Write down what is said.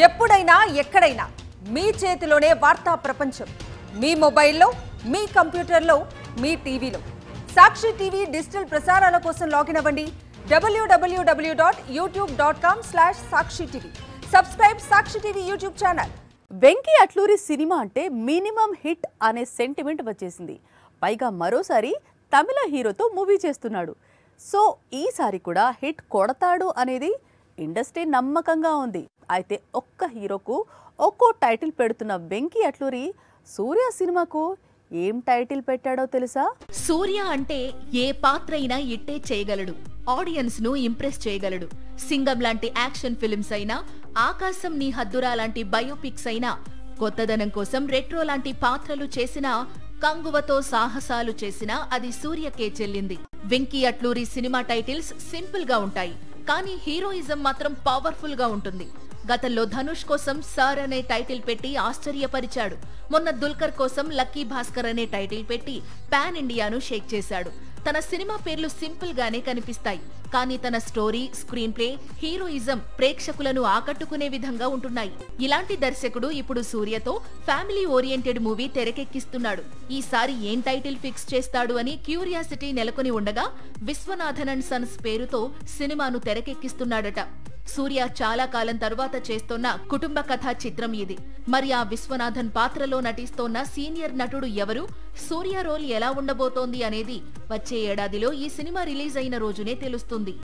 ఎప్పుడైనా ఎక్కడైనా మీ చేతిలోనే వార్తా ప్రపంచం. మీ మొబైల్లో, మీ కంప్యూటర్లో, మీ టీవీలో. సాక్షి టీవీ డిజిటల్ ప్రసారాల కోసం లాగిన్ అవ్వండి www.youtube.com/sakshitv. Subscribe Sakshi TV YouTube channel. Venky Atluri cinema అంటే మినిమం హిట్ అనే సెంటిమెంట్ వచ్చేసింది. పైగా మరోసారి తమిళ హీరోతో మూవీ చేస్తున్నాడు. సో ఈసారి కూడా హిట్ కొడతాడు అనేది ఇండస్ట్రీ నమ్మకంగా ఉంది. అయితే ఒక్క హీరోకు ఒక్కో టైటిల్ పెడుతున్న వెంకీ అట్లూరి సూర్య సినిమాకు ఏం టైటిల్ పెట్టాడో తెలుసా? సూర్య అంటే ఏ పాత్ర అయినా ఇట్టే చేయగలడు, ఆడియన్స్ ను ఇంప్రెస్ చేయగలడు. సింగం లాంటి యాక్షన్ ఫిల్మ్స్ అయినా, ఆకాశం నీ హద్దురా లాంటి బయోపిక్స్ అయినా, కొత్తదనం కోసం రెట్రో లాంటి పాత్రలు చేసినా, కంగువతో సాహసాలు చేసినా అది సూర్యకే చెల్లింది. Venky Atluri cinema titles simple గా ఉంటాయి, కానీ హీరోయిజం మాత్రం పవర్ఫుల్ గా ఉంటుంది. గతంలో ధనుష్ కోసం సార్ అనే టైటిల్ పెట్టి ఆశ్చర్యపరిచాడు. మొన్న దుల్కర్ కోసం లక్కీ భాస్కర్ అనే టైటిల్ పెట్టి పాన్ ఇండియాను షేక్ చేశాడు. తన సినిమా పేర్లు సింపుల్ గానే కనిపిస్తాయి, కానీ తన స్టోరీ, స్క్రీన్ ప్లే, హీరోయిజం ప్రేక్షకులను ఆకట్టుకునే విధంగా ఉంటున్నాయి. ఇలాంటి దర్శకుడు ఇప్పుడు సూర్యతో ఫ్యామిలీ ఓరియంటెడ్ మూవీ తెరకెక్కిస్తున్నాడు. ఈసారి ఏం టైటిల్ ఫిక్స్ చేస్తాడు అని క్యూరియాసిటీ నెలకొని ఉండగా విశ్వనాథన్ అండ్ సన్స్ పేరుతో సినిమాను తెరకెక్కిస్తున్నాడట. సూర్య చాలా కాలం తరువాత చేస్తోన్న కుటుంబ కథా చిత్రం ఇది. మరి ఆ విశ్వనాథన్ పాత్రలో నటిస్తోన్న సీనియర్ నటుడు ఎవరు, సూర్య రోల్ ఎలా ఉండబోతోంది అనేది వచ్చే ఏడాదిలో ఈ సినిమా రిలీజ్ అయిన రోజునే తెలుస్తుంది.